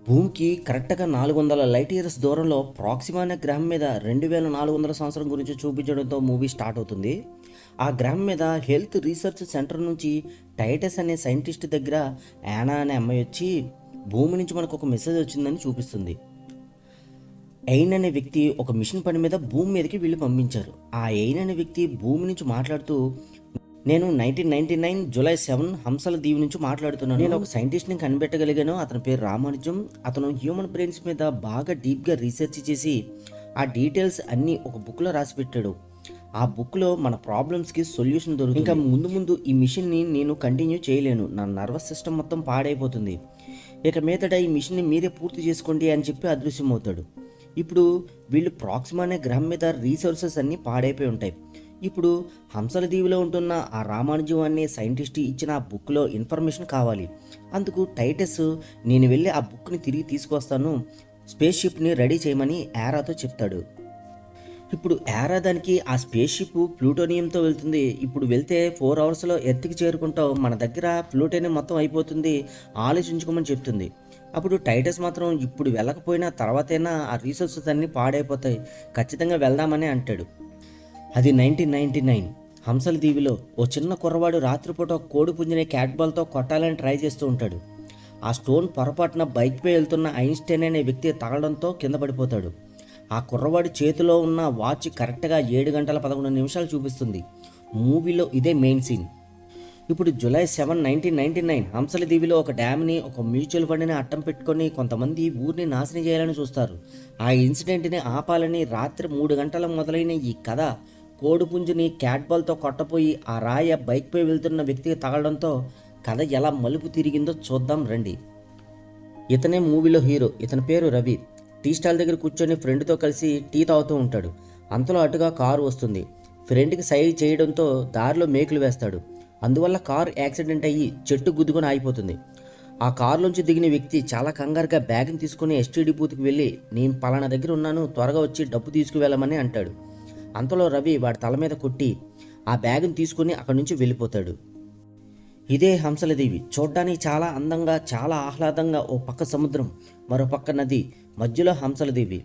భూమికి కరెక్ట్‌గా 400 light years దూరంలో ప్రాక్సిమా అనే గ్రహం మీద 2400 సంవత్సరం గురించి చూపించడంతో మూవీ స్టార్ట్ అవుతుంది. ఆ గ్రహం మీద హెల్త్ రీసెర్చ్ సెంటర్ నుంచి టైటస్ అనే సైంటిస్ట్ దగ్గర యానా అనే అమ్మాయి వచ్చి భూమి నుంచి మనకు ఒక మెసేజ్ వచ్చిందని చూపిస్తుంది. ఎయిన్ అనే వ్యక్తి ఒక మిషన్ పని మీద భూమి మీదకి వీళ్ళు పంపించారు. ఆ ఎయిన్ అనే వ్యక్తి భూమి నుంచి మాట్లాడుతూ, నేను 1999 జూలై 7 హంసల దీవి నుంచి మాట్లాడుతున్నాను. నేను ఒక సైంటిస్ట్ని కనిపెట్టగలిగాను. అతని పేరు రామానుజం. అతను హ్యూమన్ బ్రెయిన్స్ మీద బాగా డీప్గా రీసెర్చ్ చేసి ఆ డీటెయిల్స్ అన్నీ ఒక బుక్లో రాసి పెట్టాడు. ఆ బుక్లో మన ప్రాబ్లమ్స్కి సొల్యూషన్ దొరుకుతుంది. ఇంకా ముందు ముందు ఈ మిషన్ని నేను కంటిన్యూ చేయలేను. నా నర్వస్ సిస్టమ్ మొత్తం పాడైపోతుంది. ఇక మీదట ఈ మిషన్ని మీరే పూర్తి చేసుకోండి అని చెప్పి అదృశ్యమవుతాడు. ఇప్పుడు వీళ్ళు ప్రాక్సిమా అనే గ్రహం మీద రీసోర్సెస్ అన్నీ పాడైపోయి ఉంటాయి. ఇప్పుడు హంసల దీవిలో ఉంటున్న ఆ రామానుజం అనే సైంటిస్ట్ ఇచ్చిన ఆ బుక్లో ఇన్ఫర్మేషన్ కావాలి. అందుకు టైటస్ నేను వెళ్ళి ఆ బుక్ని తిరిగి తీసుకొస్తాను, స్పేస్ షిప్ని రెడీ చేయమని యారాతో చెప్తాడు. ఇప్పుడు యారా దానికి ఆ స్పేస్ షిప్ ప్లూటోనియంతో వెళ్తుంది. ఇప్పుడు వెళ్తే 4 అవర్స్లో ఎర్త్కి చేరుకుంటావు, మన దగ్గర ప్లూటోనియం మొత్తం అయిపోతుంది, ఆలోచించుకోమని చెప్తుంది. అప్పుడు టైటస్ మాత్రం ఇప్పుడు వెళ్ళకపోయినా తర్వాతైనా ఆ రీసోర్సెస్ అన్నీ పాడైపోతాయి, ఖచ్చితంగా వెళ్దామని అంటాడు. అది 1999 హంసల దీవిలో ఓ చిన్న కుర్రవాడు రాత్రిపూట కోడి పుంజినే క్యాట్ బాల్తో కొట్టాలని ట్రై చేస్తూ ఉంటాడు. ఆ స్టోన్ పొరపాటున బైక్పై వెళ్తున్న ఐన్స్టైన్ అనే వ్యక్తి తగలడంతో కింద పడిపోతాడు. ఆ కుర్రవాడి చేతిలో ఉన్న వాచ్ కరెక్ట్గా 7 గంటల 11 నిమిషాలు చూపిస్తుంది. మూవీలో ఇదే మెయిన్ సీన్. ఇప్పుడు జూలై 7, 1999 హంసల దీవిలో ఒక డ్యామ్ని, ఒక మ్యూచువల్ ఫండ్ని అడ్డం పెట్టుకొని కొంతమంది ఊరిని నాశనం చేయాలని చూస్తారు. ఆ ఇన్సిడెంట్ని ఆపాలని రాత్రి 3 గంటలకు మొదలైన ఈ కథ కోడిపుంజుని క్యాట్ బాల్తో కొట్టపోయి ఆ రాయ బైక్పై వెళ్తున్న వ్యక్తికి తగలడంతో కథ ఎలా మలుపు తిరిగిందో చూద్దాం రండి. ఇతనే మూవీలో హీరో. ఇతని పేరు రవి. టీ స్టాల్ దగ్గర కూర్చొని ఫ్రెండ్తో కలిసి టీ తాగుతూ ఉంటాడు. అంతలో అటుగా కారు వస్తుంది. ఫ్రెండ్కి సైడ్ చేయడంతో దారిలో మేకులు వేస్తాడు. అందువల్ల కారు యాక్సిడెంట్ అయ్యి చెట్టు గుద్దుకొని ఆగిపోతుంది. ఆ కారులోంచి దిగిన వ్యక్తి చాలా కంగారుగా బ్యాగ్ని తీసుకుని ఎస్టీడీ బూత్కి వెళ్ళి, నేను పలానా దగ్గర ఉన్నాను, త్వరగా వచ్చి డబ్బు తీసుకువెళ్ళమని అంటాడు. అంతలో రవి వాడి తల మీద కొట్టి ఆ బ్యాగ్ని తీసుకుని అక్కడి నుంచి వెళ్ళిపోతాడు. ఇదే హంసలదేవి. చూడ్డానికి చాలా అందంగా, చాలా ఆహ్లాదంగా, ఓ పక్క సముద్రం, మరో పక్క నది, మధ్యలో హంసలదేవి.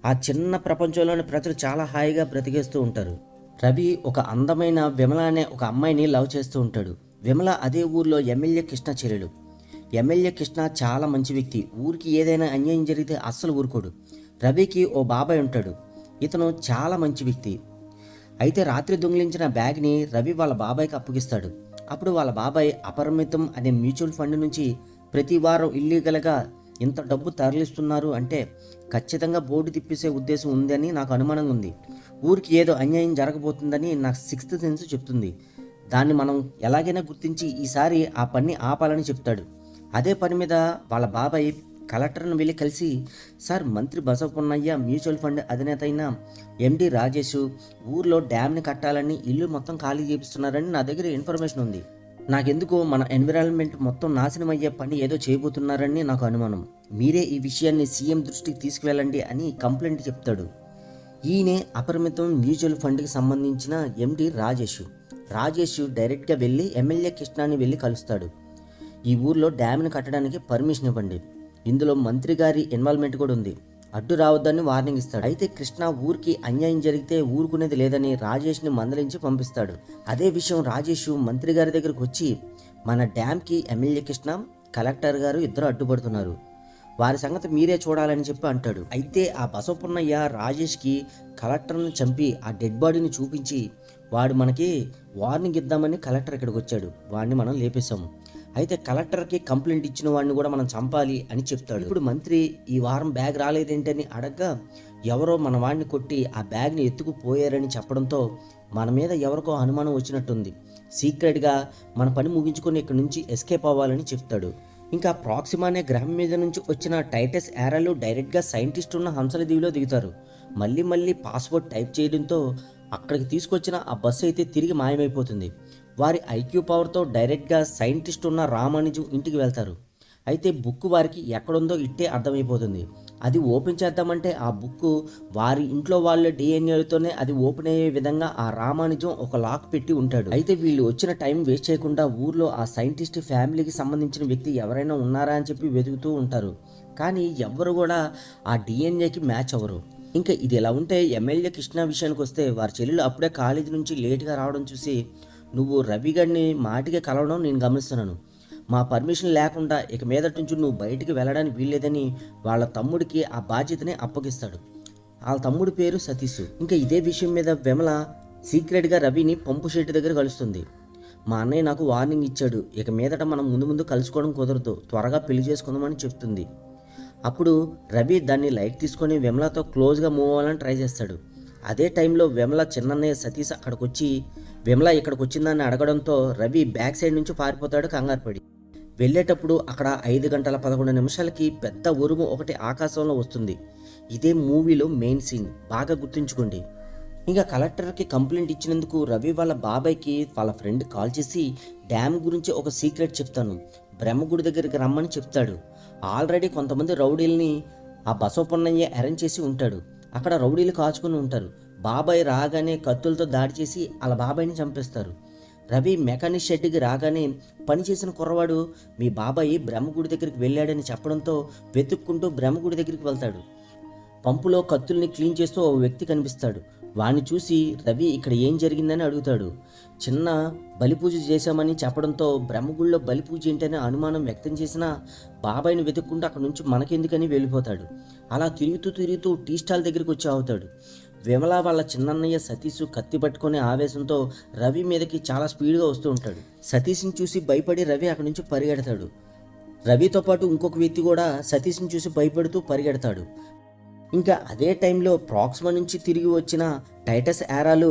ఆ చిన్న ప్రపంచంలోని ప్రజలు చాలా హాయిగా బ్రతికేస్తూ ఉంటారు. రవి ఒక అందమైన విమల అనే ఒక అమ్మాయిని లవ్ చేస్తూ ఉంటాడు. విమల అదే ఊర్లో ఎమ్మెల్యే కృష్ణ చెల్లెలు. ఎమ్మెల్యే కృష్ణ చాలా మంచి వ్యక్తి. ఊరికి ఏదైనా అన్యాయం జరిగితే అస్సలు ఊరుకోడు. రవికి ఓ బాబాయ్ ఉంటాడు. ఇతను చాలా మంచి వ్యక్తి. అయితే రాత్రి దొంగిలించిన బ్యాగ్ని రవి వాళ్ళ బాబాయ్కి అప్పగిస్తాడు. అప్పుడు వాళ్ళ బాబాయ్ అపరిమితం అనే మ్యూచువల్ ఫండ్ నుంచి ప్రతి వారం ఇల్లీగల్గా ఇంత డబ్బు తరలిస్తున్నారు అంటే ఖచ్చితంగా బోర్డు తిప్పేసే ఉద్దేశం ఉందని నాకు అనుమానంగా ఉంది. ఊరికి ఏదో అన్యాయం జరగబోతుందని నాకు సిక్స్త్ సెన్స్ చెప్తుంది. దాన్ని మనం ఎలాగైనా గుర్తించి ఈసారి ఆ పని ఆపాలని చెప్తాడు. అదే పని మీద వాళ్ళ బాబాయ్ కలెక్టర్ను వెళ్ళి కలిసి, సార్, మంత్రి బసవపున్నయ్య మ్యూచువల్ ఫండ్ అధినేత అయిన ఎండి రాజేష్ ఊర్లో డ్యామ్ని కట్టాలని ఇల్లు మొత్తం ఖాళీ చేపిస్తున్నారని నా దగ్గర ఇన్ఫర్మేషన్ ఉంది. నాకెందుకో మన ఎన్విరాన్మెంట్ మొత్తం నాశనం అయ్యే పని ఏదో చేయబోతున్నారని నాకు అనుమానం. మీరే ఈ విషయాన్ని సీఎం దృష్టికి తీసుకువెళ్ళండి అని కంప్లైంట్ చెప్తాడు. ఈయనే అపరిమితం మ్యూచువల్ ఫండ్కి సంబంధించిన ఎండి రాజేష్. రాజేష్ డైరెక్ట్గా వెళ్ళి ఎమ్మెల్యే కృష్ణాని వెళ్ళి కలుస్తాడు. ఈ ఊర్లో డ్యామ్ని కట్టడానికి పర్మిషన్ ఇవ్వండి, ఇందులో మంత్రి గారి ఇన్వాల్వ్మెంట్ కూడా ఉంది, అడ్డు రావద్దని వార్నింగ్ ఇస్తాడు. అయితే కృష్ణ ఊరికి అన్యాయం జరిగితే ఊరుకునేది లేదని రాజేష్ని మందలించి పంపిస్తాడు. అదే విషయం రాజేష్ మంత్రి గారి దగ్గరకు వచ్చి, మన డ్యామ్కి ఎమ్మెల్యే కృష్ణ, కలెక్టర్ గారు ఇద్దరు అడ్డుపడుతున్నారు, వారి సంగతి మీరే చూడాలని చెప్పి అంటాడు. అయితే ఆ బసవపున్నయ్య రాజేష్కి కలెక్టర్ని చంపి ఆ డెడ్ బాడీని చూపించి, వాడు మనకి వార్నింగ్ ఇద్దామని కలెక్టర్ ఇక్కడికి వచ్చాడు, వాడిని మనం లేపేశాము, అయితే కలెక్టర్కి కంప్లైంట్ ఇచ్చిన వాడిని కూడా మనం చంపాలి అని చెప్తాడు. ఇప్పుడు మంత్రి ఈ వారం బ్యాగ్ రాలేదేంటని అడగ్గా, ఎవరో మన వాడిని కొట్టి ఆ బ్యాగ్ని ఎత్తుకుపోయారని చెప్పడంతో మన మీద ఎవరికో అనుమానం వచ్చినట్టుంది, సీక్రెట్గా మన పని ముగించుకొని ఇక్కడి నుంచి ఎస్కేప్ అవ్వాలని చెప్తాడు. ఇంకా ప్రాక్సిమా అనే గ్రహం మీద నుంచి వచ్చిన టైటస్ యారాలు డైరెక్ట్గా సైంటిస్ట్ ఉన్న హంసల దీవిలో దిగుతారు. మళ్ళీ పాస్వర్డ్ టైప్ చేయడంతో అక్కడికి తీసుకొచ్చిన ఆ బస్సు అయితే తిరిగి మాయమైపోతుంది. వారి ఐక్యూ పవర్తో డైరెక్ట్గా సైంటిస్ట్ ఉన్న రామానుజం ఇంటికి వెళ్తారు. అయితే బుక్ వారికి ఎక్కడుందో ఇట్టే అర్థమైపోతుంది. అది ఓపెన్ చేద్దామంటే ఆ బుక్ వారి ఇంట్లో వాళ్ళ డిఎన్ఏతోనే అది ఓపెన్ అయ్యే విధంగా ఆ రామానుజం ఒక లాక్ పెట్టి ఉంటాడు. అయితే వీళ్ళు వచ్చిన టైం వేస్ట్ చేయకుండా ఊర్లో ఆ సైంటిస్ట్ ఫ్యామిలీకి సంబంధించిన వ్యక్తి ఎవరైనా ఉన్నారా అని చెప్పి వెతుకుతూ ఉంటారు. కానీ ఎవ్వరు కూడా ఆ డిఎన్ఏకి మ్యాచ్ అవ్వరు. ఇంకా ఇది ఎలా ఉంటే ఎమ్మెల్యే కృష్ణ విషయానికి వస్తే వారి చెల్లెలు అప్పుడే కాలేజీ నుంచి లేట్గా రావడం చూసి, నువ్వు రవి గారిని మాటిగా కలవడం నేను గమనిస్తున్నాను, మా పర్మిషన్ లేకుండా ఇక మీదటి నుంచి నువ్వు బయటికి వెళ్ళడానికి వీల్లేదని వాళ్ళ తమ్ముడికి ఆ బాధ్యతని అప్పగిస్తాడు. వాళ్ళ తమ్ముడి పేరు సతీష్. ఇంకా ఇదే విషయం మీద విమల సీక్రెట్గా రవిని పంపు షెడ్ దగ్గర కలుస్తుంది. మా అన్నయ్య నాకు వార్నింగ్ ఇచ్చాడు, ఇక మీదట మనం ముందు ముందు కలుసుకోవడం కుదరదు, త్వరగా పెళ్లి చేసుకుందామని చెప్తుంది. అప్పుడు రవి దాన్ని లైక్ తీసుకొని విమలతో క్లోజ్గా మూవ్ అవ్వాలని ట్రై చేస్తాడు. అదే టైంలో విమల చిన్నన్నయ్య సతీష్ అక్కడికి వచ్చి విమల ఇక్కడికి వచ్చిందని అడగడంతో రవి బ్యాక్ సైడ్ నుంచి పారిపోతాడు కంగారు పడి. వెళ్ళేటప్పుడు అక్కడ 5:11 పెద్ద ఉరుము ఒకటి ఆకాశంలో వస్తుంది. ఇదే మూవీలో మెయిన్ సీన్, బాగా గుర్తుంచుకోండి. ఇంకా కలెక్టర్కి కంప్లైంట్ ఇచ్చినందుకు రవి వాళ్ళ బాబాయ్కి వాళ్ళ ఫ్రెండ్ కాల్ చేసి డ్యామ్ గురించి ఒక సీక్రెట్ చెప్తాను, బ్రహ్మగుడి దగ్గరికి రమ్మని చెప్తాడు. ఆల్రెడీ కొంతమంది రౌడీల్ని ఆ బసవపున్నయ్య అరేంజ్ చేసి ఉంటాడు. అక్కడ రౌడీలు కాచుకుని ఉంటారు. బాబాయ్ రాగానే కత్తులతో దాడి చేసి వాళ్ళ బాబాయ్ని చంపేస్తారు. రవి మెకానిక్ షెడ్కి రాగానే పనిచేసిన కుర్రవాడు మీ బాబాయి బ్రహ్మగుడి దగ్గరికి వెళ్ళాడని చెప్పడంతో వెతుక్కుంటూ బ్రహ్మగుడి దగ్గరికి వెళ్తాడు. పంపులో కత్తుల్ని క్లీన్ చేస్తూ ఓ వ్యక్తి కనిపిస్తాడు. వాణ్ణి చూసి రవి ఇక్కడ ఏం జరిగిందని అడుగుతాడు. చిన్న బలిపూజ చేశామని చెప్పడంతో బ్రహ్మగుడిలో బలిపూజ ఏంటనే అనుమానం వ్యక్తం చేసిన బాబాయిని వెతుక్కుంటూ అక్కడ నుంచి మనకెందుకని వెళ్ళిపోతాడు. అలా తిరుగుతూ టీ స్టాల్ దగ్గరికి వచ్చి అవుతాడు. విమల వాళ్ళ చిన్నన్నయ్య సతీష్ కత్తి పట్టుకునే ఆవేశంతో రవి మీదకి చాలా స్పీడ్గా వస్తూ ఉంటాడు. సతీష్ని చూసి భయపడి రవి అక్కడి నుంచి పరిగెడతాడు. రవితో పాటు ఇంకొక వ్యక్తి కూడా సతీష్ని చూసి భయపడుతూ పరిగెడతాడు. ఇంకా అదే టైంలో ప్రాక్సిమా నుంచి తిరిగి వచ్చిన టైటస్ ఏరాలు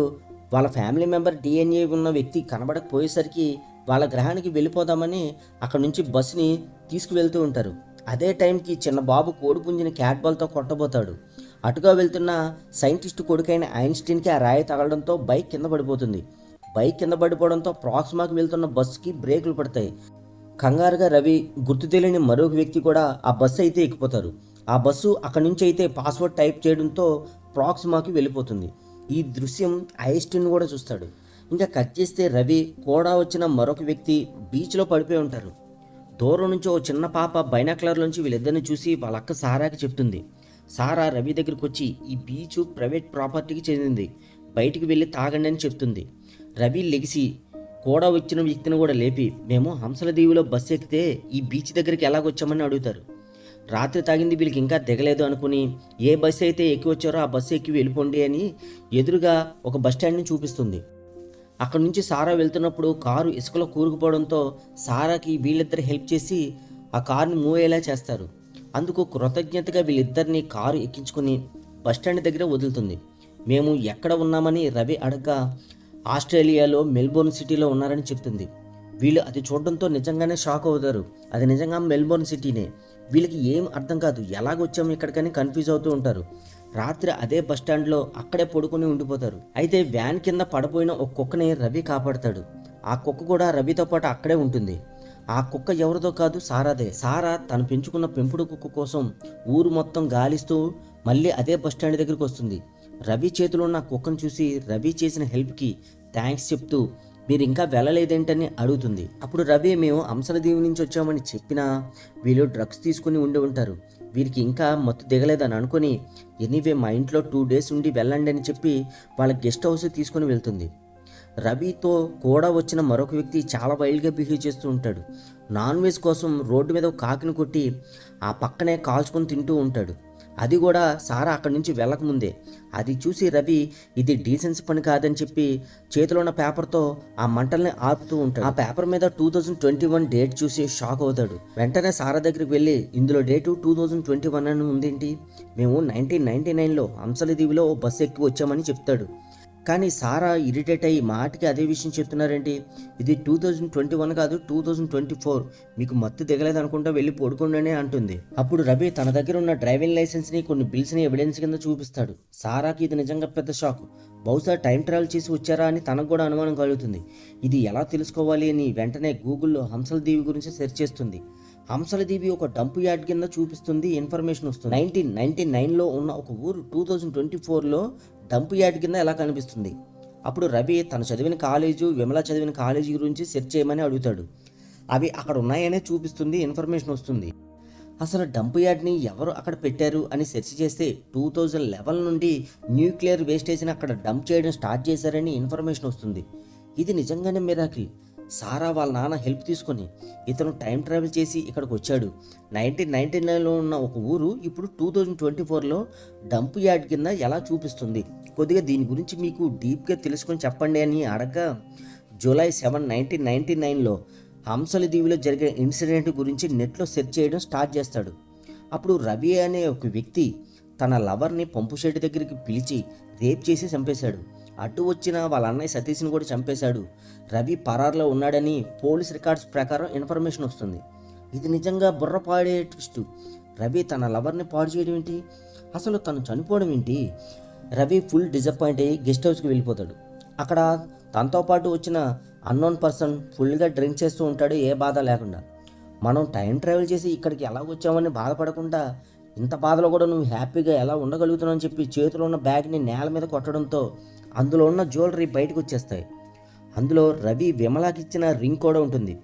వాళ్ళ ఫ్యామిలీ మెంబర్ డిఎన్ఏ ఉన్న వ్యక్తి కనబడకపోయేసరికి వాళ్ళ గ్రహానికి వెళ్ళిపోదామని అక్కడ నుంచి బస్సుని తీసుకువెళ్తూ ఉంటారు. అదే టైంకి చిన్న బాబు కోడిపుంజిని క్యాట్ బాల్తో కొట్టబోతాడు. అటుగా వెళ్తున్న సైంటిస్ట్ కొడుకైన ఐన్స్టీన్కి ఆ రాయి తగలడంతో బైక్ కింద పడిపోతుంది. బైక్ కింద పడిపోవడంతో ప్రాక్సిమాకి వెళ్తున్న బస్సుకి బ్రేకులు పడతాయి. కంగారుగా రవి, గుర్తు తెలియని మరొక వ్యక్తి కూడా ఆ బస్సు అయితే ఎక్కిపోతారు. ఆ బస్సు అక్కడి నుంచి అయితే పాస్వర్డ్ టైప్ చేయడంతో ప్రాక్సిమాకి వెళ్ళిపోతుంది. ఈ దృశ్యం ఐన్స్టీన్ కూడా చూస్తాడు. ఇంకా కట్ చేస్తే రవి కూడా వచ్చిన మరొక వ్యక్తి బీచ్లో పడిపోయి ఉంటారు. దూరం నుంచి ఓ చిన్న పాప బైనాక్యులర్ నుంచి వీళ్ళిద్దరిని చూసి వాళ్ళ అక్క సారాకి చెప్తుంది. సారా రవి దగ్గరికి వచ్చి ఈ బీచ్ ప్రైవేట్ ప్రాపర్టీకి చెందింది, బయటికి వెళ్ళి తాగండి అని చెప్తుంది. రవి లెగిసి కూడా వచ్చిన వ్యక్తిని కూడా లేపి, మేము హంసల దీవిలో బస్సు ఎక్కితే ఈ బీచ్ దగ్గరికి ఎలాగొచ్చామని అడుగుతారు. రాత్రి తాగింది వీళ్ళకి ఇంకా దిగలేదు అనుకుని ఏ బస్సు అయితే ఎక్కి వచ్చారో ఆ బస్సు ఎక్కి వెళ్ళిపోండి అని ఎదురుగా ఒక బస్ స్టాండ్ని చూపిస్తుంది. అక్కడి నుంచి సారా వెళ్తున్నప్పుడు కారు ఇసుకలో కూరుకుపోవడంతో సారాకి వీళ్ళిద్దరు హెల్ప్ చేసి ఆ కారుని మూవ్ అయ్యేలా చేస్తారు. అందుకు కృతజ్ఞతగా వీళ్ళిద్దరిని కారు ఎక్కించుకుని బస్టాండ్ దగ్గర వదులుతుంది. మేము ఎక్కడ ఉన్నామని రవి అడగ్గా ఆస్ట్రేలియాలో మెల్బోర్న్ సిటీలో ఉన్నారని చెప్తుంది. వీళ్ళు అది చూడడంతో నిజంగానే షాక్ అవుతారు. అది నిజంగా మెల్బోర్న్ సిటీనే. వీళ్ళకి ఏం అర్థం కాదు, ఎలాగొచ్చాము ఇక్కడికని కన్ఫ్యూజ్ అవుతూ ఉంటారు. రాత్రి అదే బస్టాండ్లో అక్కడే పడుకుని ఉండిపోతారు. అయితే వ్యాన్ కింద పడిపోయిన ఒక కుక్కని రవి కాపాడతాడు. ఆ కుక్క కూడా రవితో పాటు అక్కడే ఉంటుంది. ఆ కుక్క ఎవరిదో కాదు, సారాదే. సారా తను పెంచుకున్న పెంపుడు కుక్క కోసం ఊరు మొత్తం గాలిస్తూ మళ్ళీ అదే బస్టాండ్ దగ్గరికి వస్తుంది. రవి చేతిలో ఉన్న కుక్కను చూసి రవి చేసిన హెల్ప్కి థ్యాంక్స్ చెప్తూ మీరు ఇంకా వెళ్ళలేదేంటని అడుగుతుంది. అప్పుడు రవి మేము హంసలదీవి నుంచి వచ్చామని చెప్పినా వీళ్ళు డ్రగ్స్ తీసుకుని ఉండి ఉంటారు, వీరికి ఇంకా మత్తు దిగలేదని అనుకుని ఎనీవే మా ఇంట్లో 2 days ఉండి వెళ్ళండి అని చెప్పి వాళ్ళ గెస్ట్ హౌస్ తీసుకుని వెళ్తుంది. రవితో కూడా వచ్చిన మరొక వ్యక్తి చాలా వైల్డ్గా బిహేవ్ చేస్తూ ఉంటాడు. నాన్ వెజ్ కోసం రోడ్డు మీద ఒక కాకిని కొట్టి ఆ పక్కనే కాల్చుకొని తింటూ ఉంటాడు. అది కూడా సారా అక్కడి నుంచి వెళ్ళకముందే. అది చూసి రవి ఇది డీసెన్సీ పని కాదని చెప్పి చేతిలో ఉన్న పేపర్తో ఆ మంటల్ని ఆపుతూ ఉంటాడు. ఆ పేపర్ మీద 2021 డేట్ చూసి షాక్ అవుతాడు. వెంటనే సారా దగ్గరికి వెళ్ళి ఇందులో డేటు 2021 అని ఉందేంటి, మేము 1999లో హంసలదీవిలో ఓ బస్సు ఎక్కి వచ్చామని చెప్తాడు. కానీ సారా ఇరిటేట్ అయ్యి మాటికి అదే విషయం చెప్తున్నారేంటి, ఇది 2021 కాదు 2024, మీకు మత్తు దిగలేదు అనుకుంటా వెళ్ళి పడుకోండి అంటుంది. అప్పుడు రవి తన దగ్గర ఉన్న డ్రైవింగ్ లైసెన్స్ని కొన్ని బిల్స్ని ఎవిడెన్స్ కింద చూపిస్తాడు. సారాకి ఇది నిజంగా పెద్ద షాక్. బహుశా టైం ట్రావెల్ చేసి వచ్చారా అని తనకు కూడా అనుమానం కలుగుతుంది. ఇది ఎలా తెలుసుకోవాలి అని వెంటనే గూగుల్లో హంసల దీవి గురించి సెర్చ్ చేస్తుంది. హంసల దీవి ఒక డంప్ యార్డ్ కింద చూపిస్తుంది, ఇన్ఫర్మేషన్ వస్తుంది. 1999లో ఉన్న ఒక ఊరు 2024లో డంప్ యార్డ్ కింద ఎలా కనిపిస్తుంది? అప్పుడు రవి తను చదివిన కాలేజు, విమల చదివిన కాలేజీ గురించి సెర్చ్ చేయమని అడుగుతాడు. అవి అక్కడ ఉన్నాయనే చూపిస్తుంది, ఇన్ఫర్మేషన్ వస్తుంది. అసలు డంప్ యార్డ్ని ఎవరు అక్కడ పెట్టారు అని సెర్చ్ చేస్తే 2011 నుండి న్యూక్లియర్ వేస్టేజ్ని అక్కడ డంప్ చేయడం స్టార్ట్ చేశారని ఇన్ఫర్మేషన్ వస్తుంది. ఇది నిజంగానే మిరాకిల్. సారా వాళ్ళ నాన్న హెల్ప్ తీసుకొని ఇతను టైం ట్రావెల్ చేసి ఇక్కడికి వచ్చాడు. 1999లో ఉన్న ఒక ఊరు ఇప్పుడు 2024లో డంప్ యార్డ్ కింద ఎలా చూపిస్తుంది? కొద్దిగా దీని గురించి మీకు డీప్గా తెలుసుకొని చెప్పండి అని అడగగా, జూలై 7, 1999లో హంసల దీవిలో జరిగిన ఇన్సిడెంట్ గురించి నెట్లో సెర్చ్ చేయడం స్టార్ట్ చేస్తాడు. అప్పుడు రవి అనే ఒక వ్యక్తి తన లవర్ని పంపు షెడ్ దగ్గరికి పిలిచి రేప్ చేసి చంపేశాడు. అటు వచ్చిన వాళ్ళ అన్నయ్య సతీష్ని కూడా చంపేశాడు. రవి పరారులో ఉన్నాడని పోలీస్ రికార్డ్స్ ప్రకారం ఇన్ఫర్మేషన్ వస్తుంది. ఇది నిజంగా బుర్ర పాడే ట్విస్ట్. రవి తన లవర్ని పాడు చేయడం ఏంటి? అసలు తను చనిపోవడం ఏంటి? రవి ఫుల్ డిసప్పాయింట్ అయ్యి గెస్ట్ హౌస్కి వెళ్ళిపోతాడు. అక్కడ తనతో పాటు వచ్చిన అన్నోన్ పర్సన్ ఫుల్గా డ్రింక్ చేస్తూ ఉంటాడు, ఏ బాధ లేకుండా. మనం టైం ట్రావెల్ చేసి ఇక్కడికి ఎలా వచ్చామని బాధపడకుండా ఇంత బాధలో కూడా నువ్వు హ్యాపీగా ఎలా ఉండగలుగుతున్నావు అని చెప్పి చేతిలో ఉన్న బ్యాగ్ని నేల మీద కొట్టడంతో అందులో ఉన్న జ్యువెలరీ బయటకు వచ్చేస్తాయి. అందులో రవి విమలాకి ఇచ్చిన రింగ్ కూడా ఉంటుంది.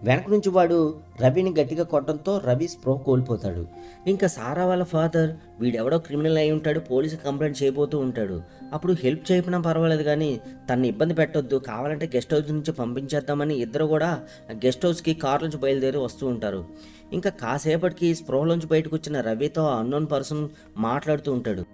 వెనక నుంచి వాడు రవిని గట్టిగా కొట్టడంతో రవి స్పృహ కోల్పోతాడు. ఇంకా సారా వాళ్ళ ఫాదర్ వీడెవడో క్రిమినల్ అయి ఉంటాడు, పోలీసు కంప్లైంట్ చేయబోతూ ఉంటాడు. అప్పుడు హెల్ప్ చేయకపోయినా పర్వాలేదు కానీ తనని ఇబ్బంది పెట్టొద్దు, కావాలంటే గెస్ట్ హౌస్ నుంచి పంపించేద్దామని ఇద్దరు కూడా గెస్ట్ హౌస్కి కార్ నుంచి బయలుదేరి వస్తూ ఉంటారు. ఇంకా కాసేపటికి స్పృహలోంచి బయటకు వచ్చిన రవితో అన్నోన్ పర్సన్ మాట్లాడుతూ ఉంటాడు.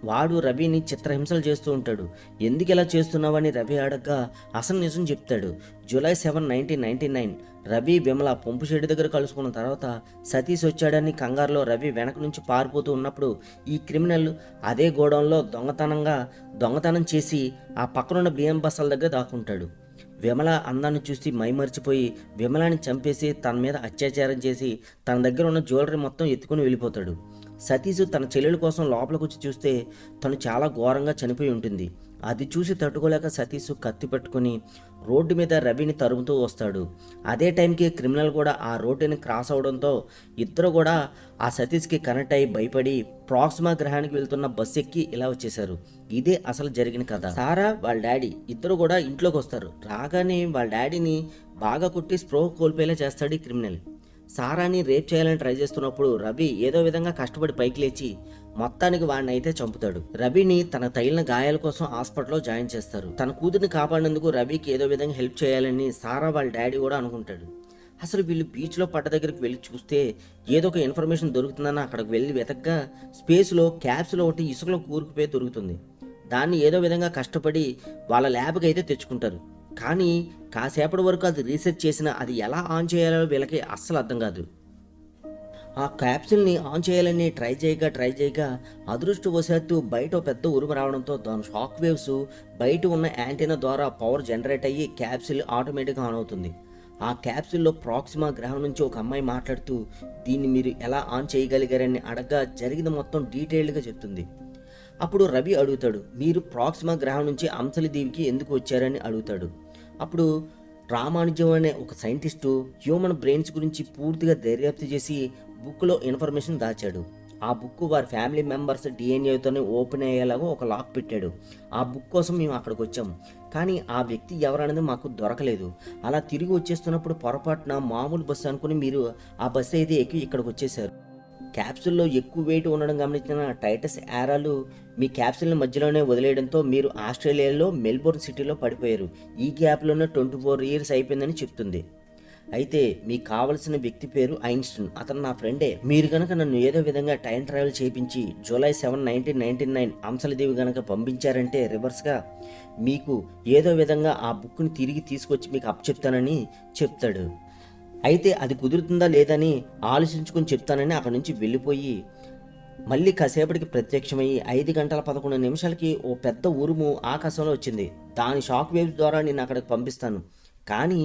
వాడు రవిని చిత్రహింసలు చేస్తూ ఉంటాడు. ఎందుకు ఇలా చేస్తున్నావని రవి అడగ్గా అసలు నిజం చెప్తాడు. జూలై 7, 1999 రవి విమల పంపు షెడ్ దగ్గర కలుసుకున్న తర్వాత సతీష్ వచ్చాడని కంగారులో రవి వెనక నుంచి పారిపోతూ ఉన్నప్పుడు ఈ క్రిమినల్ అదే గోడౌన్లో దొంగతనం చేసి ఆ పక్కనున్న బియ్యం బస్తాల దగ్గర దాక్కుంటాడు. విమల అందాన్ని చూసి మైమరిచిపోయి విమలాని చంపేసి తన మీద అత్యాచారం చేసి తన దగ్గర ఉన్న జ్యువెలరీ మొత్తం ఎత్తుకుని వెళ్ళిపోతాడు. సతీష్ తన చెల్లెల కోసం లోపలికి వచ్చి చూస్తే తను చాలా ఘోరంగా చనిపోయి ఉంటుంది. అది చూసి తట్టుకోలేక సతీష్ కత్తి పట్టుకొని రోడ్డు మీద రవిని తరుముతూ వస్తాడు. అదే టైంకి క్రిమినల్ కూడా ఆ రోడ్డుని క్రాస్ అవడంతో ఇద్దరు కూడా ఆ సతీష్కి కనెక్ట్ అయ్యి భయపడి ప్రాక్సిమా గ్రహానికి వెళ్తున్న బస్సు ఎక్కి ఇలా వచ్చేశారు. ఇదే అసలు జరిగిన కథ. సారా వాళ్ళ డాడీ ఇద్దరు కూడా ఇంట్లోకి వస్తారు. రాగానే వాళ్ళ డాడీని బాగా కొట్టి స్పృహ కోల్పోయేలా చేస్తాడు ఈ క్రిమినల్. సారాని రేప్ చేయాలని ట్రై చేస్తున్నప్పుడు రవి ఏదో విధంగా కష్టపడి పైకి లేచి మొత్తానికి వాడిని అయితే చంపుతాడు. రవిని తన తగిలిన గాయాల కోసం హాస్పిటల్లో జాయిన్ చేస్తారు. తన కూతురిని కాపాడినందుకు రవికి ఏదో విధంగా హెల్ప్ చేయాలని సారా వాళ్ళ డాడీ కూడా అనుకుంటాడు. అసలు వీళ్ళు బీచ్లో పట్ట దగ్గరికి వెళ్ళి చూస్తే ఏదో ఒక ఇన్ఫర్మేషన్ దొరుకుతుందని అక్కడికి వెళ్ళి వెతకగా స్పేస్లో క్యాప్సులో ఒకటి ఇసుకలో కూరుకుపోయి దొరుకుతుంది. దాన్ని ఏదో విధంగా కష్టపడి వాళ్ళ ల్యాబ్కి అయితే తెచ్చుకుంటారు. కానీ కాసేపటి వరకు అది రీసెర్చ్ చేసినా అది ఎలా ఆన్ చేయాలో వీళ్ళకి అస్సలు అర్థం కాదు. ఆ క్యాప్సిల్ని ఆన్ చేయాలని ట్రై చేయగా అదృష్టవశాత్తు బయట పెద్ద ఉరుము రావడంతో దాని షాక్ వేవ్స్ బయట ఉన్న యాంటీనా ద్వారా పవర్ జనరేట్ అయ్యి క్యాప్సిల్ ఆటోమేటిక్గా ఆన్ అవుతుంది. ఆ క్యాప్సిల్లో ప్రాక్సిమా గ్రహం నుంచి ఒక అమ్మాయి మాట్లాడుతూ దీన్ని మీరు ఎలా ఆన్ చేయగలిగారని అడగగా జరిగింది మొత్తం డీటెయిల్డ్గా చెప్తుంది. అప్పుడు రవి అడుగుతాడు, మీరు ప్రాక్సిమా గ్రహం నుంచి హంసల దీవికి ఎందుకు వచ్చారని అడుగుతాడు. అప్పుడు రామానుజం అనే ఒక సైంటిస్టు హ్యూమన్ బ్రెయిన్స్ గురించి పూర్తిగా దర్యాప్తు చేసి బుక్లో ఇన్ఫర్మేషన్ దాచాడు. ఆ బుక్ వారి ఫ్యామిలీ మెంబర్స్ డిఎన్ఏతోనే ఓపెన్ అయ్యేలాగా ఒక లాక్ పెట్టాడు. ఆ బుక్ కోసం మేము అక్కడికి వచ్చాం, కానీ ఆ వ్యక్తి ఎవరనేది మాకు దొరకలేదు. అలా తిరిగి వచ్చేస్తున్నప్పుడు పొరపాటున మామూలు బస్సు అనుకుని మీరు ఆ బస్సు అయితే ఎక్కి ఇక్కడికి వచ్చేసారు. క్యాప్సూల్లో ఎక్కువ వెయిట్ ఉండడం గమనించిన టైటస్ యారాలు మీ క్యాప్సూల్ని మధ్యలోనే వదిలేయడంతో మీరు ఆస్ట్రేలియాలో మెల్బోర్న్ సిటీలో పడిపోయారు. ఈ గ్యాప్లోనే 24 years అయిపోయిందని చెప్తుంది. అయితే మీకు కావలసిన వ్యక్తి పేరు ఐన్స్టీన్. అతను నా ఫ్రెండే. మీరు కనుక నన్ను ఏదో విధంగా టైం ట్రావెల్ చేయించి జూలై 7, 1999 హంసలదేవి కనుక పంపించారంటే రివర్స్గా మీకు ఏదో విధంగా ఆ బుక్ని తిరిగి తీసుకొచ్చి మీకు అప్పచెప్తానని చెప్తాడు. అయితే అది కుదురుతుందా లేదని ఆలోచించుకుని చెప్తానని అక్కడి నుంచి వెళ్ళిపోయి మళ్ళీ కాసేపటికి ప్రత్యక్షమయ్యి 5:11 ఓ పెద్ద ఉరుము ఆకాశంలో వచ్చింది. దాని షాక్ వేవ్స్ ద్వారా నేను అక్కడికి పంపిస్తాను. కానీ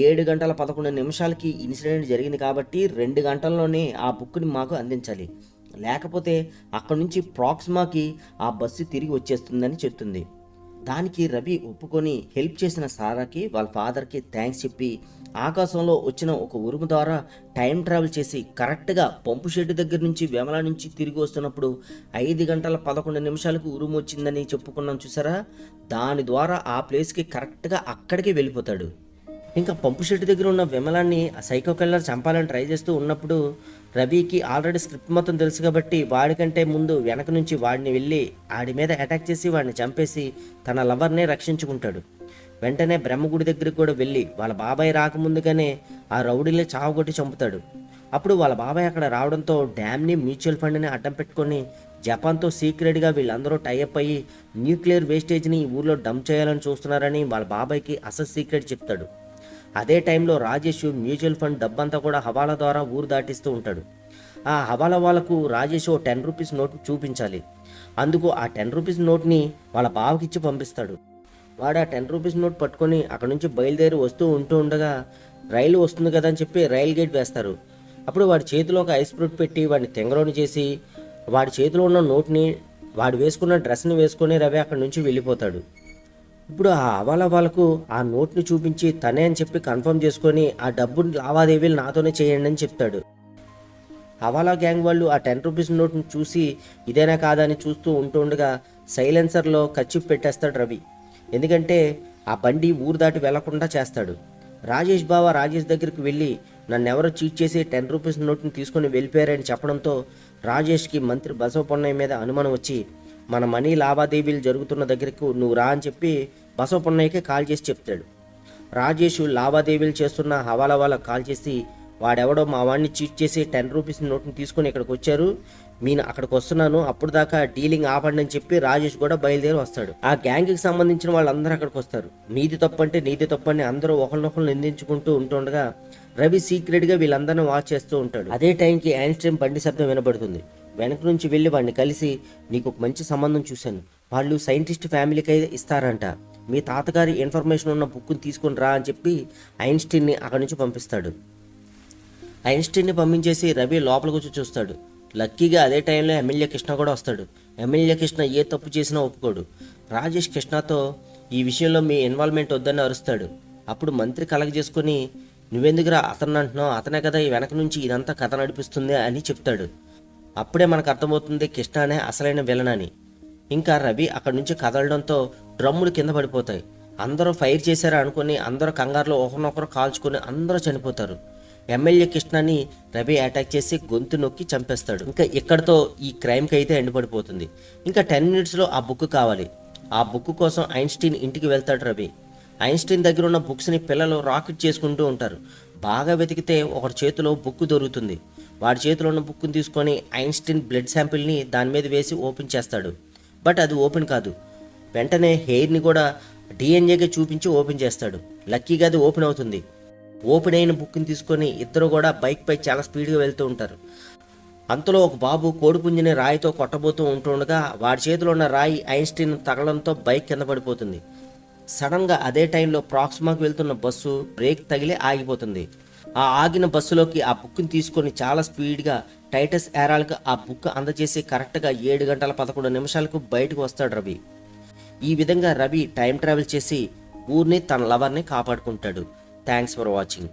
7:11 ఇన్సిడెంట్ జరిగింది కాబట్టి 2 గంటల్లోనే ఆ బుక్ని మాకు అందించాలి, లేకపోతే అక్కడి నుంచి ప్రాక్సిమాకి ఆ బస్సు తిరిగి వచ్చేస్తుందని చెప్తుంది. దానికి రవి ఒప్పుకొని హెల్ప్ చేసిన సారాకి వాళ్ళ ఫాదర్కి థ్యాంక్స్ చెప్పి ఆకాశంలో వచ్చిన ఒక ఉరుము ద్వారా టైం ట్రావెల్ చేసి కరెక్ట్గా పంపు షెడ్ దగ్గర నుంచి వెమల నుంచి తిరిగి వస్తున్నప్పుడు 5 గంటల 11 నిమిషాలకు ఉరుము వచ్చిందని చెప్పుకున్నాం చూసారా, దాని ద్వారా ఆ ప్లేస్కి కరెక్ట్గా అక్కడికి వెళ్ళిపోతాడు. ఇంకా పంపు షెడ్ దగ్గర ఉన్న విమలాన్ని ఆ సైకో కిల్లర్ చంపాలని ట్రై చేస్తూ ఉన్నప్పుడు రవికి ఆల్రెడీ స్క్రిప్ట్ మొత్తం తెలుసు కాబట్టి వాడికంటే ముందు వెనక నుంచి వాడిని వెళ్ళి ఆడి మీద అటాక్ చేసి వాడిని చంపేసి తన లవర్నే రక్షించుకుంటాడు. వెంటనే బ్రహ్మగుడి దగ్గరికి కూడా వెళ్ళి వాళ్ళ బాబాయ్ రాకముందుగానే ఆ రౌడీని చావగొట్టి చంపుతాడు. అప్పుడు వాళ్ళ బాబాయ్ అక్కడ రావడంతో డ్యామ్ని మ్యూచువల్ ఫండ్ని అడ్డం పెట్టుకొని జపాన్తో సీక్రెట్గా వీళ్ళందరూ టైఅప్ అయ్యి న్యూక్లియర్ వేస్టేజ్ని ఈ ఊర్లో డంప్ చేయాలని చూస్తున్నారని వాళ్ళ బాబాయ్కి అసలు సీక్రెట్ చెప్తాడు. అదే టైంలో రాజేష్ మ్యూచువల్ ఫండ్ డబ్బంతా కూడా హవాలా ద్వారా ఊరు దాటిస్తూ ఉంటాడు. ఆ హవాలా వాళ్ళకు రాజేష్ ఓ 10 రూపీస్ నోట్ చూపించాలి. అందుకు ఆ 10 రూపీస్ నోట్ని వాళ్ళ బావకిచ్చి పంపిస్తాడు. వాడు ఆ 10 రూపీస్ నోట్ పట్టుకొని అక్కడ నుంచి బయలుదేరి వస్తూ ఉండగా రైలు వస్తుంది కదా అని చెప్పి రైల్ గేట్ వేస్తారు. అప్పుడు వాడి చేతిలో ఒక ఐస్ ఫ్రూట్ పెట్టి వాడిని తెంగరోని చేసి వాడి చేతిలో ఉన్న నోట్ని వాడు వేసుకున్న డ్రెస్ని వేసుకొని రవి అక్కడి నుంచి వెళ్ళిపోతాడు. ఇప్పుడు ఆ హవాలా వాళ్ళకు ఆ నోట్ని చూపించి తనే అని చెప్పి కన్ఫర్మ్ చేసుకొని ఆ డబ్బు లావాదేవీలు నాతోనే చేయండి అని చెప్తాడు. హవాలా గ్యాంగ్ వాళ్ళు ఆ 10 రూపీస్ నోట్ని చూసి ఇదేనా కాదా అని చూస్తూ ఉండగా సైలెన్సర్లో కచ్చిప్ పెట్టేస్తాడు రవి. ఎందుకంటే ఆ బండి ఊరు దాటి వెళ్లకుండా చేస్తాడు. రాజేష్ బావ రాజేష్ దగ్గరికి వెళ్ళి నన్నెవరో చీట్ చేసి 10 రూపీస్ నోట్ని తీసుకొని వెళ్ళిపోయారని చెప్పడంతో రాజేష్కి మంత్రి బసవపున్నయ్య మీద అనుమానం వచ్చి మన మనీ లావాదేవీలు జరుగుతున్న దగ్గరకు నువ్వు రా అని చెప్పి బసవపున్నయ్యకి కాల్ చేసి చెప్తాడు. రాజేష్ లావాదేవీలు చేస్తున్న హవాలా వాళ్ళకి కాల్ చేసి వాడెవడో మా వాడిని చీట్ చేసి 10 రూపీస్ నోట్ని తీసుకొని ఇక్కడికి వచ్చారు, నేను అక్కడికి వస్తున్నాను, అప్పుడు దాకా డీలింగ్ ఆపండి అని చెప్పి రాజేష్ కూడా బయలుదేరి వస్తాడు. ఆ గ్యాంగ్కి సంబంధించిన వాళ్ళందరూ అక్కడికి వస్తారు. నీది తప్పంటే నీది తప్పని అందరూ ఒకరినొకరు నిందించుకుంటూ ఉంటుండగా రవి సీక్రెట్గా వీళ్ళందరినీ వాచ్ చేస్తూ ఉంటాడు. అదే టైంకి ఐన్స్టైన్ బండి శబ్దం వినబడుతుంది. వెనక నుంచి వెళ్ళి వాడిని కలిసి నీకు ఒక మంచి సంబంధం చూశాను, వాళ్ళు సైంటిస్ట్ ఫ్యామిలీకి ఇస్తారంట, మీ తాతగారి ఇన్ఫర్మేషన్ ఉన్న బుక్ని తీసుకొని రా అని చెప్పి ఐన్స్టీన్ని అక్కడి నుంచి పంపిస్తాడు. ఐన్స్టీన్ని పంపించేసి రవి లోపలికి వచ్చి చూస్తాడు. లక్కీగా అదే టైంలో ఎమ్మెల్యే కృష్ణ కూడా వస్తాడు. ఎమ్మెల్యే కృష్ణ ఏ తప్పు చేసినా ఒప్పుకోడు. రాజేష్ కృష్ణతో ఈ విషయంలో మీ ఇన్వాల్వ్మెంట్ వద్దని అరుస్తాడు. అప్పుడు మంత్రి కలగజేసుకొని నువ్వెందుకురా అతను అంటున్నావు, అతనే కదా ఈ వెనక నుంచి ఇదంతా కథ నడిపిస్తుంది అని చెప్తాడు. అప్పుడే మనకు అర్థమవుతుంది కృష్ణనే అసలైన విలన్ అని. ఇంకా రవి అక్కడి నుంచి కదలడంతో డ్రమ్ములు కింద పడిపోతాయి. అందరూ ఫైర్ చేశారా అనుకుని అందరూ కంగారులో ఒకరినొకరు కాల్చుకొని అందరూ చనిపోతారు. ఎమ్మెల్యే కృష్ణని రవి అటాక్ చేసి గొంతు నొక్కి చంపేస్తాడు. ఇంకా ఇక్కడతో ఈ క్రైమ్కి అయితే ఎండిపడిపోతుంది. ఇంకా 10 మినిట్స్లో ఆ బుక్ కావాలి. ఆ బుక్ కోసం ఐన్స్టీన్ ఇంటికి వెళ్తాడు రవి. ఐన్స్టీన్ దగ్గర ఉన్న బుక్స్ని పిల్లలు రాకెట్ చేసుకుంటూ ఉంటారు. బాగా వెతికితే ఒకటి చేతిలో బుక్ దొరుకుతుంది. వాడి చేతిలో ఉన్న బుక్ని తీసుకొని ఐన్స్టీన్ బ్లడ్ శాంపిల్ని దాని మీద వేసి ఓపెన్ చేస్తాడు. బట్ అది ఓపెన్ కాదు. వెంటనే హెయిర్ని కూడా డిఎన్ఏగా చూపించి ఓపెన్ చేస్తాడు. లక్కీగా అది ఓపెన్ అవుతుంది. ఓపెన్ అయిన బుక్ని తీసుకొని ఇద్దరు కూడా బైక్పై చాలా స్పీడ్గా వెళ్తూ ఉంటారు. అంతలో ఒక బాబు కోడిపుంజిని రాయితో కొట్టబోతూ ఉంటుండగా వాడి చేతిలో ఉన్న రాయి ఐన్స్టీన్ తగలడంతో బైక్ కింద పడిపోతుంది. సడన్గా అదే టైంలో ప్రాక్సిమాకి వెళ్తున్న బస్సు బ్రేక్ తగిలి ఆగిపోతుంది. ఆ ఆగిన బస్సులోకి ఆ బుక్ని తీసుకొని చాలా స్పీడ్గా టైటస్ ఏరాల్కి ఆ బుక్ అందజేసి కరెక్ట్గా 7 గంటల 11 నిమిషాలకు బయటకు వస్తాడు రవి. ఈ విధంగా రవి టైం ట్రావెల్ చేసి ఊరిని తన లవర్ని కాపాడుకుంటాడు. Thanks for watching.